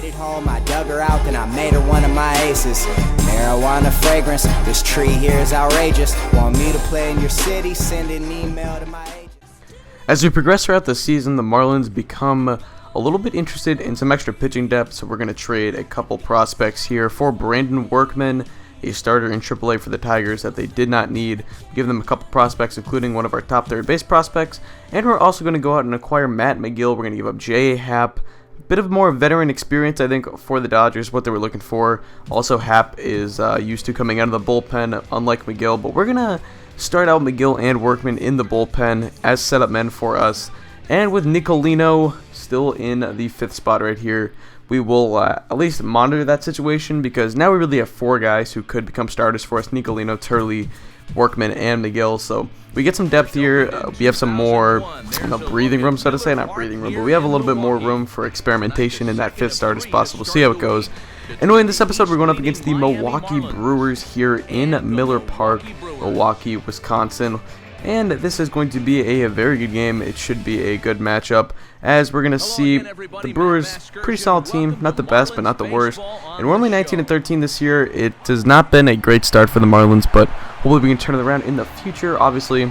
At home, I dug her out, then I made her one of my aces. Marijuana fragrance, this tree here is outrageous. Want me to play in your city? Send an email to my agent. As we progress throughout the season, the Marlins become a little bit interested in some extra pitching depth, so we're going to trade a couple prospects here for Brandon Workman, a starter in AAA for the Tigers that they did not need. Give them a couple prospects, including one of our top third base prospects, and we're also going to go out and acquire Matt McGill. We're going to give up J.A. Happ. Bit of more veteran experience, I think, for the Dodgers, what they were looking for. Also, Happ is used to coming out of the bullpen, unlike McGill, but we're going to start out McGill and Workman in the bullpen as setup men for us. And with Nicolino still in the fifth spot right here, we will at least monitor that situation, because now we really have four guys who could become starters for us: Nicolino, Turley, Workman, and McGill. So we get some depth here. We have some more breathing room, so to say. Not breathing room, but we have a little bit more room for experimentation in that fifth start as possible. We'll see how it goes. Anyway, in this episode, we're going up against the Milwaukee Brewers here in Miller Park, Milwaukee, Wisconsin. And this is going to be a very good game. It should be a good matchup, as we're going to see the Brewers, pretty solid team, not the best, but not the worst. And we're only 19-13 this year. It has not been a great start for the Marlins, but hopefully we can turn it around in the future. Obviously,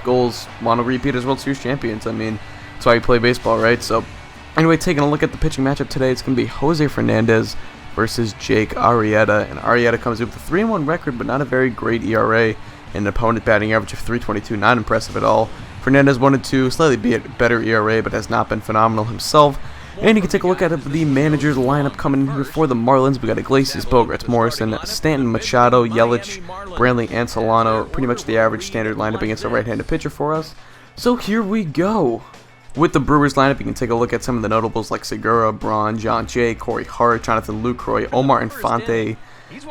goals want to repeat as World Series champions. I mean, that's why you play baseball, right? So, anyway, taking a look at the pitching matchup today, it's going to be Jose Fernandez versus Jake Arrieta. And Arrieta comes in with a 3-1 record, but not a very great ERA. An opponent batting average of .322, not impressive at all. Fernandez 1-2, slightly better ERA, but has not been phenomenal himself. And you can take a look at the manager's lineup coming in here for the Marlins. We got Iglesias, Bogarts, Morrison, Stanton, Machado, Yelich, Brantley, and Solano. Pretty much the average standard lineup against a right-handed pitcher for us. So here we go. With the Brewers lineup, you can take a look at some of the notables like Segura, Braun, John Jay, Corey Hart, Jonathan Lucroy, Omar Infante,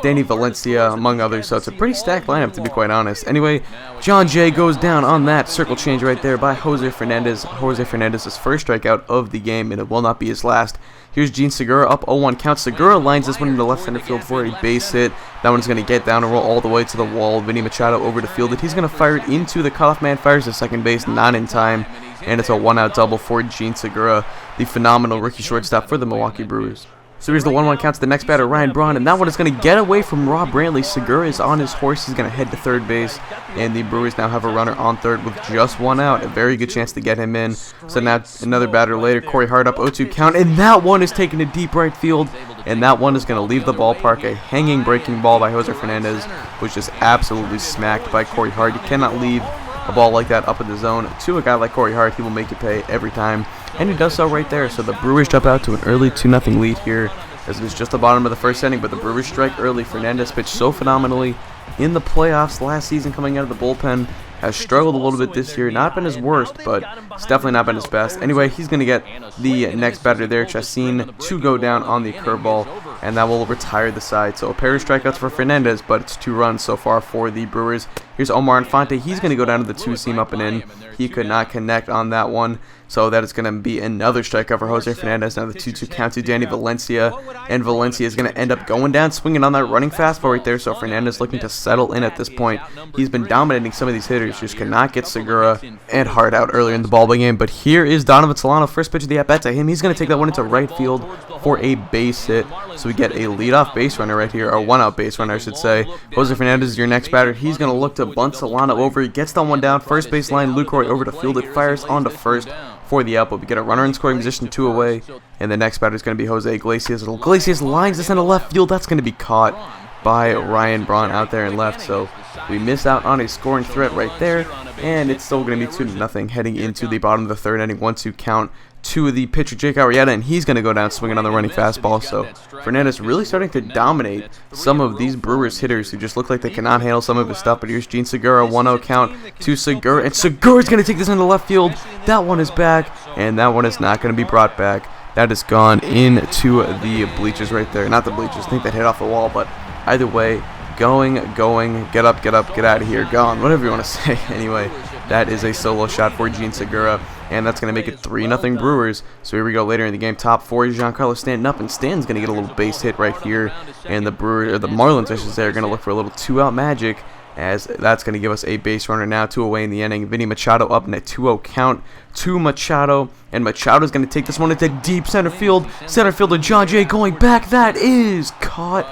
Danny Valencia, among others. So it's a pretty stacked lineup, to be quite honest. Anyway, John Jay goes down on that circle change right there by Jose Fernandez. Jose Fernandez's first strikeout of the game, and it will not be his last. Here's Gene Segura up 0-1 count. Segura lines this one into left center field for a base hit. That one's going to get down and roll all the way to the wall. Vinny Machado over to field it. He's going to fire it into the cutoff man. Fires to second base, not in time. And it's a one-out double for Gene Segura, the phenomenal rookie shortstop for the Milwaukee Brewers. So here's the 1-1 count to the next batter, Ryan Braun, and that one is going to get away from Rob Brantley. Segura is on his horse. He's going to head to third base, and the Brewers now have a runner on third with just one out. A very good chance to get him in. So now another batter later, Corey Hart up 0-2 count, and that one is taken to deep right field, and that one is going to leave the ballpark. A hanging breaking ball by Jose Fernandez, which is absolutely smacked by Corey Hart. You cannot leave a ball like that up in the zone to a guy like Corey Hart. He will make you pay every time, and he does so right there. So the Brewers jump out to an early 2-0 lead here, as it is just the bottom of the first inning, but the Brewers strike early. Fernandez pitched so phenomenally in the playoffs last season coming out of the bullpen. Has struggled a little bit this year. Not been his worst, but it's definitely not been his best. Anyway, he's going to get the next batter there, Chacin, to go down on the curveball, and that will retire the side. So a pair of strikeouts for Fernandez, but it's 2 runs so far for the Brewers. Here's Omar Infante. He's going to go down to the 2-seam up and in. He could not connect on that one, so that is going to be another strikeout for Jose Fernandez. Now the 2-2 count to Danny Valencia, and Valencia is going to end up going down, swinging on that running fastball right there. So Fernandez looking to settle in at this point. He's been dominating some of these hitters, just cannot get Segura and Hart out earlier in the ball game. But here is Donovan Solano, first pitch of the at-bat to him. He's going to take that one into right field for a base hit. So we get a leadoff base runner right here, or one-out base runner, I should say. Jose Fernandez is your next batter. He's going to look to bunt Solano over. He gets that one down, first base line. Lucroy over to field it, fires onto first for the out, but we get a runner in scoring position, 2 away, and the next batter is going to be Jose Iglesias. Iglesias lines this into left field. That's going to be caught by Ryan Braun out there in left, so we miss out on a scoring threat right there, and it's still going to be 2-0 heading into the bottom of the third inning. 1-2 count to the pitcher Jake Arrieta, and he's going to go down swinging on the running fastball. So Fernandez really starting to dominate some of these Brewers hitters who just look like they cannot handle some of his stuff. But here's Gene Segura, 1-0 count to Segura, and Segura's going to take this into left field. That one is back, and that one is not going to be brought back. That has gone into the bleachers right there. Not the bleachers, I think that hit off the wall, but either way, going, get up, get out of here, gone, whatever you want to say. Anyway, that is a solo shot for Gene Segura, and that's going to make it 3-0 Brewers. So here we go later in the game. Top 4 is Giancarlo Stanton up, and Stanton's going to get a little base hit right here, and the Marlins, I should say, are going to look for a little 2-out magic. as that's going to give us a base runner now, 2 away in the inning. Vinny Machado up in a 2-0 count to Machado, and Machado's going to take this one into deep center field. Center fielder John Jay going back. That is caught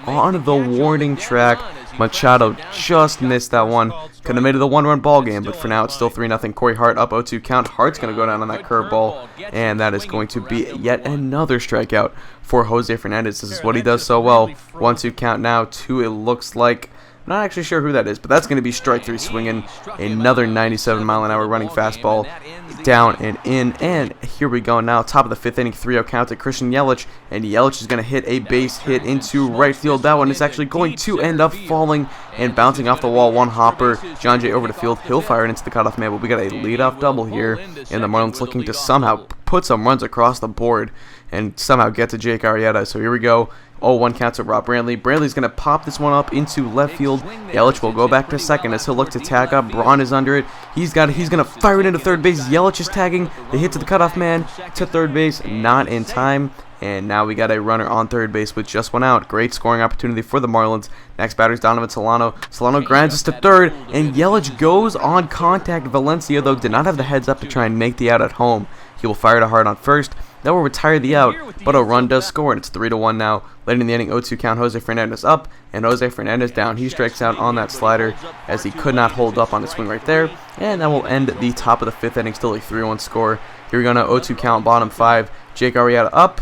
on the warning track. Machado just missed that one. Could have made it a 1-run ball game, but for now it's still 3-0. Corey Hart up 0-2 count. Hart's going to go down on that curveball, and that is going to be yet another strikeout for Jose Fernandez. This is what he does so well. 1-2 count now. 2, it looks like. Not actually sure who that is, but that's going to be strike 3 swinging. Another 97-mile-an-hour running fastball down and in. And here we go now. Top of the 5th inning, 3-0 count to Christian Yelich. And Yelich is going to hit a base hit into right field. That one is actually going to end up falling and bouncing off the wall. One hopper. John Jay over the field. He'll fire it into the cutoff man, but we got a leadoff double here. And the Marlins looking to somehow put some runs across the board and somehow get to Jake Arrieta. So here we go. 0-1 count to Rob Brantley. Brantley's going to pop this one up into left field. Yelich will go back to second as he'll look to tag up. Braun is under it. He's going to fire it into third base. Yelich is tagging. The hit to the cutoff man to third base. Not in time. And now we got a runner on third base with just 1 out. Great scoring opportunity for the Marlins. Next batter is Donovan Solano. Solano grinds us to third, and Yelich goes on contact. Valencia, though, did not have the heads up to try and make the out at home. He will fire to hard on first. That will retire the out, but a run does score, and it's 3-1 now. Late in the inning, 0-2 count, Jose Fernandez up, and Jose Fernandez down. He strikes out on that slider as he could not hold up on his swing right there, and that will end the top of the 5th inning, still a 3-1 score. Here we go now, 0-2 count, bottom 5. Jake Arrieta up,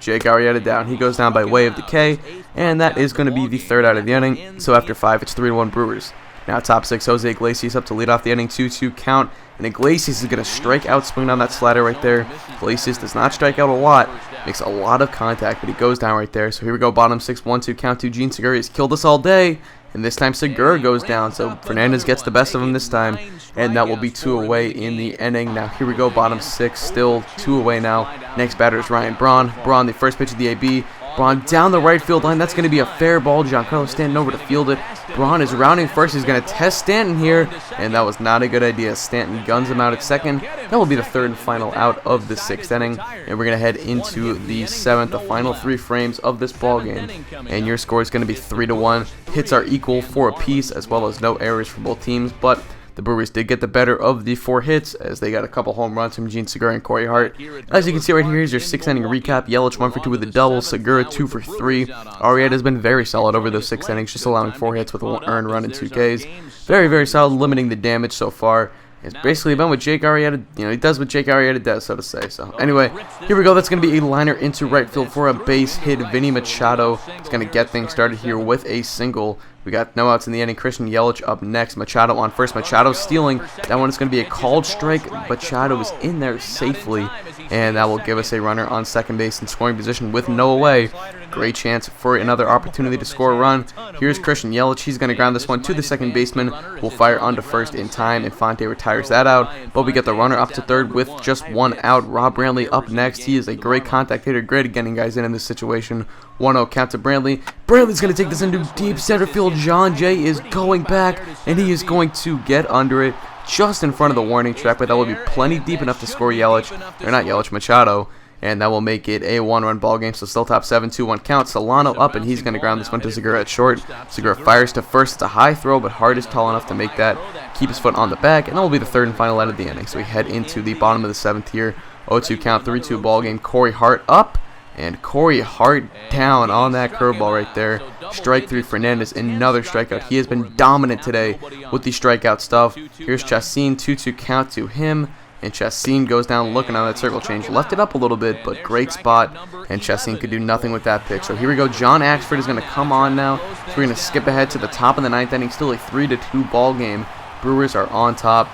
Jake Arrieta down. He goes down by way of the K, and that is going to be the 3rd out of the inning. So after 5, it's 3-1 Brewers. Now top 6, Jose Iglesias up to lead off the inning, 2-2 count. And Iglesias is going to strike out, swing on that slider right there. Iglesias does not strike out a lot, makes a lot of contact, but he goes down right there. So here we go, bottom 6, 1-2 count to Gene Segura. He's killed us all day, and this time Segura goes down. So Fernandez gets the best of him this time, and that will be 2 away in the inning. Now here we go, bottom 6, still 2 away now. Next batter is Ryan Braun. Braun, the first pitch of the AB. Braun down the right field line. That's going to be a fair ball. Giancarlo Stanton over to field it. Braun is rounding first. He's going to test Stanton here, and that was not a good idea. Stanton guns him out at second. That will be the 3rd and final out of the 6th inning, and we're going to head into the 7th, the final 3 frames of this ball game. And your score is going to be 3-1. Hits are equal, 4 apiece, as well as no errors for both teams, but the Brewers did get the better of the 4 hits as they got a couple home runs from Gene Segura and Corey Hart. As you can see right here, here's your 6th inning recap. Yelich 1 for 2 with a double. Segura 2 for 3. Arrieta has been very solid over those 6 innings, just allowing 4 hits with a 1 earned run and 2 Ks. Very, very solid, limiting the damage so far. It's basically been what Jake Arrieta, he does what Jake Arrieta does, so to say. So anyway, here we go. That's going to be a liner into right field for a base hit. Vinny Machado is going to get things started here with a single. We got no outs in the inning. Christian Yelich up next. Machado on first. Machado stealing. That one is going to be a called strike. Machado is in there safely, and that will give us a runner on second base in scoring position with no away. Great chance for another opportunity to score a run. Here's Christian Yelich. He's going to ground this one to the second baseman. Will fire onto first in time. Infante retires that out, but we get the runner up to third with just 1 out. Rob Brantley up next. He is a great contact hitter. Great at getting guys in this situation. 1-0 count to Brantley. Brantley's going to take this into deep center field. John Jay is going back, and he is going to get under it just in front of the warning track, but that will be plenty deep enough to score Machado, and that will make it a 1-run ball game. So still top 7, 2-1 count. Solano up, and he's going to ground this one to Segura at short. Segura fires to first. It's a high throw, but Hart is tall enough to make that. Keep his foot on the back, and that will be the 3rd and final out of the inning. So we head into the bottom of the 7th here. 0-2 count, 3-2 ball game. Corey Hart up, and Corey Hart down on that curveball right there. Strike 3, Fernandez, another strikeout. He has been dominant today with the strikeout stuff. Here's Chassin, 2-2 count to him. And Chassin goes down looking on that circle change. Left it up a little bit, but great spot. And Chassin could do nothing with that pitch. So here we go. John Axford is going to come on now. So we're going to skip ahead to the top of the 9th inning. Still a 3-2 ball game. Brewers are on top.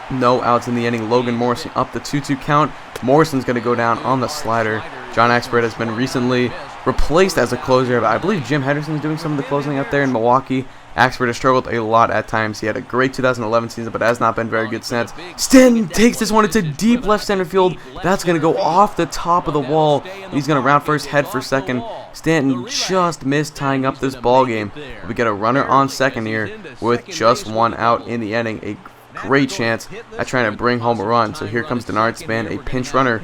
No outs in the inning. Logan Morrison up the 2-2 count. Morrison's going to go down on the slider. John Axford has been recently replaced as a closer. I believe Jim Henderson's doing some of the closing out there in Milwaukee. Axford has struggled a lot at times. He had a great 2011 season, but has not been very good since. Stanton takes this one into deep left center field. That's going to go off the top of the wall. He's going to round first, head for second. Stanton just missed tying up this ball game. We get a runner on second here with just 1 out in the inning. A great chance at trying to bring home a run. So here comes Denard Span, a pinch runner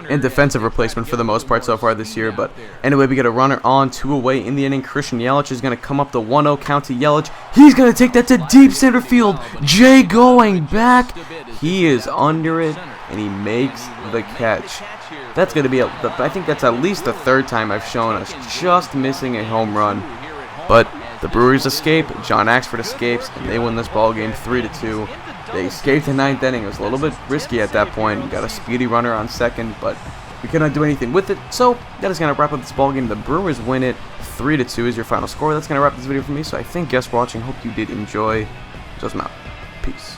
and defensive replacement for the most part so far this year. But anyway, we get a runner on, 2 away in the inning. Christian Yelich is going to come up the 1-0 count to Yelich. He's going to take that to deep center field. Jay going back. He is under it, and he makes the catch. That's going to be, I think that's at least the 3rd time I've shown us just missing a home run. But the Brewers escape, John Axford escapes, and they win this ball game 3-2. They escaped the 9th inning. It was a little bit risky at that point. We got a speedy runner on second, but we could not do anything with it. So that is going to wrap up this ball game. The Brewers win it 3-2 is your final score. That's going to wrap this video for me. So I thank you guys for watching. Hope you did enjoy. Just out. Peace.